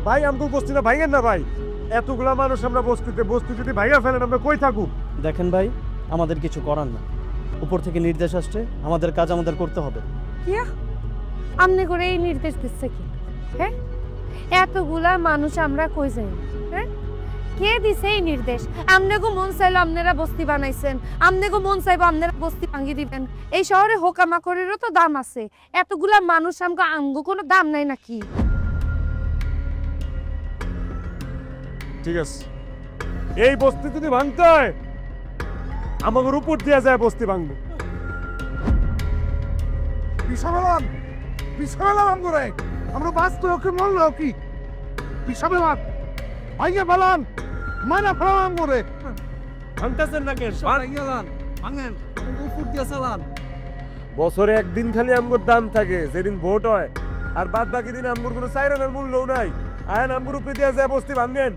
ভাই আমগো বস্তিটা ভাঙেন না ভাই, এতগুলা মানুষ আমরা বস্তিতে, বস্তি যদি ভাঙা ফেলেন আমরা কই থাকুক? দেখেন ভাই, আমাদের কিছু করার না, উপর থেকে নির্দেশ আসছে, আমাদের কাজ আমাদের করতে হবে। কি আমনে করে এই নির্দেশ দিচ্ছে কি? হ্যাঁ, এতগুলা মানুষ আমরা কই যাই? হ্যাঁ, কে দিছে এই নির্দেশ? আমনেগো মন চাইলো আপনারা বস্তি বানাইছেন, আমনেগো মন চাইবো আপনারা বস্তি ভাঙিয়ে দিবেন। এই শহরে হোকামাকড়েরও তো দাম আছে, এতগুলা মানুষ আমগো কোনো দাম নাই নাকি? ঠিক আছে, এই বস্তি যদি ভাঙতে হয় আমাদের উপর দিয়ে যায় বস্তি ভাঙবো। পিছাবেলাম পিছাবেলাম আমগরে, আমরা বাঁচতে ওকে মরলো কি? পিছাবেলাম ভাইয়া ফেলান, মানা ফেলাম আমগরে। ভাঙতেছেন না কেন? ভাঙেন, উপর দিয়ে চালান। বছরে একদিন খালি আমগোর দাম থাকে, যেদিন ভোট হয়, আর বাদ বাকি দিন আমগোর কোনো চাইরানের মূল্যও নাই। আয়ন আমগোর উপরে দিয়ে যায় বস্তি ভাঙেন।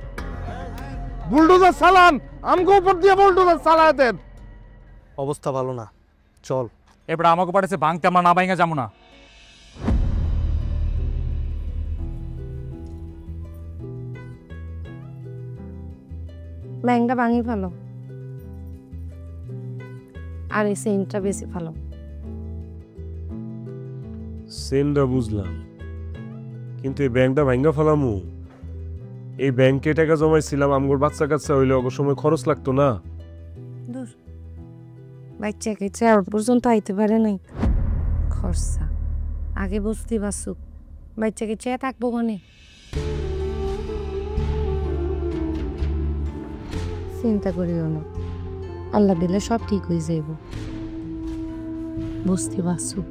বুলডোজার চালান, আমগো উপর দিয়ে বুলডোজার চালায় দেন। অবস্থা ভালো না, চল। এবার আমাকে পাঠাচ্ছে ভাঙতে, আমরা না ভাঙা যাবো না। ব্যাংকটা ভাঙি ফেলো, আর এই সেন্টটা বেশি ভালো। সেনটা বুঝলাম, কিন্তু এই ব্যাংকটা ভাঙ্গা ফেলামু, এই ব্যাংকে টাকা জমাইছিলাম, আমগোর বাচ্চা কাচ্চা হইলে অবশ্য সময় খরচ লাগতো না। দূর, বাচ্চা কাচ্চা আর পর্যন্ত আইতে পারে নাই, খরচা আগে বসতে বাসুক, বাচ্চা কাচ্চা থাকবো মানে। চিন্তা করিও না, আল্লাহ দিলে সব ঠিক হয়ে যাইব, বসতে বাসুক।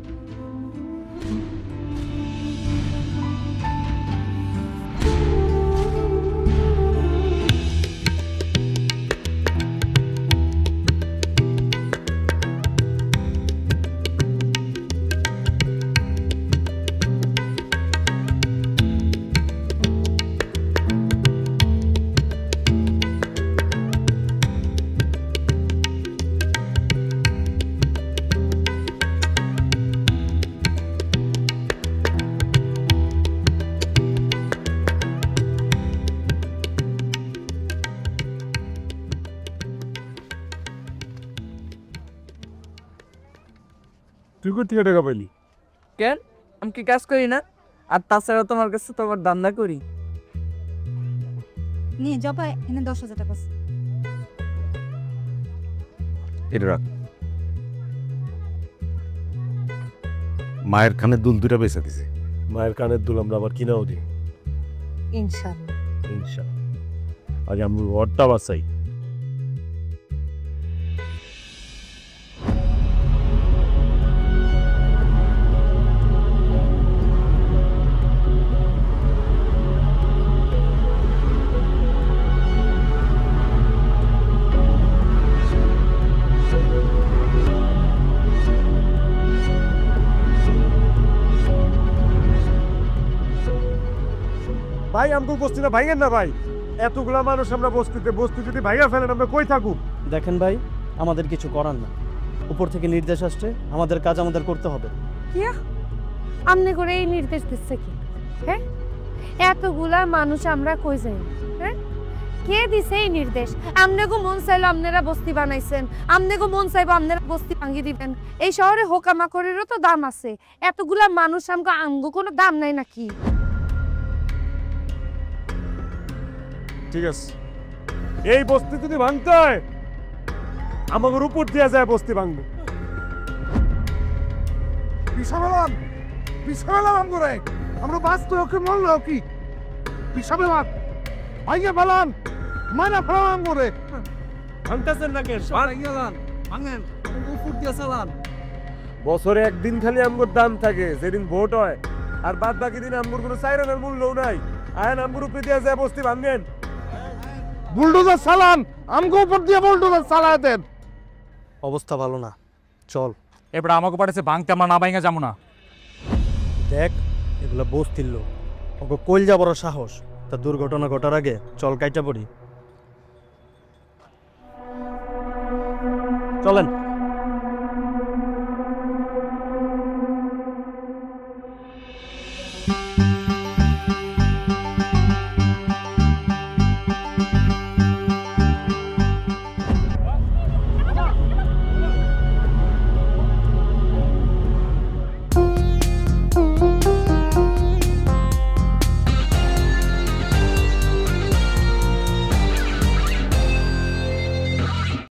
তুই কোথা থেকে টাকা পাইলি? কেন, আমি কি কাজ করি না? আর তাছাড়া তোমার কাছে তোমার ধান্দা করি। নিয়ে জবা এনে 10,000 টাকা। এটা রাখ। মায়ের কানের দুল দুটা বেচা দিছে। মায়ের কানের দুল আমরা আবার কিনাও দিই ইনশাআল্লাহ। ইনশাআল্লাহ। আজ আমি ঘরটা বাঁচাই। ভাই আমগো বস্তিটা ভাঙেন না ভাই, এতগুলা মানুষ আমরা বস্তিতে, বস্তি যদি ভাঙা ফেলেন আমরা কই থাকুক? দেখেন ভাই, আমাদের কিছু করার না, উপর থেকে নির্দেশ আসছে, আমাদের কাজ আমাদের করতে হবে। কি আমনে করে এই নির্দেশ দিচ্ছে কি? হ্যাঁ, এতগুলা মানুষ আমরা কই যাই? হ্যাঁ, কে দিছে এই নির্দেশ? আমনেগো মন চাইলো আপনারা বস্তি বানাইছেন, আমনেগো মন চাইবো আপনারা বস্তি ভাঙিয়ে দিবেন। এই শহরে হোকামাকড়েরও তো দাম আছে, এতগুলা মানুষ আমগো কোনো দাম নাই নাকি? ঠিক আছে, এই বস্তি যদি ভাঙতে হয় আমাদের উপর দিয়ে যায় বস্তি ভাঙবো। পিছাবেলাম পিছাবেলাম আমগরে, আমরা বাঁচতে ওকে মরলো কি? পিছাবেলাম ভাইয়া ফেলান, মানা ফেলাম আমগরে। ভাঙতেছেন না কেন? ভাঙেন, উপর দিয়ে চালান। বছরে একদিন খালি আমগোর দাম থাকে, যেদিন ভোট হয়, আর বাদ বাকি দিন আমগোর কোনো চাইরানের মূল্যও নাই। আয়ন আমগোর উপরে দিয়ে যায় বস্তি ভাঙেন। বুলডোজার চালান, আমগো উপর দিয়ে বুলডোজার চালায় দেন। অবস্থা ভালো না, চল। এবার আমাকে পাঠাচ্ছে ভাঙতে, আমরা না ভাঙা যাবো না। দেখ, এগুলো বস্তির লোক, ওকে কইলজা বড় সাহস, তা দুর্ঘটনা ঘটার আগে চল কাইটা পড়ি। চলেন।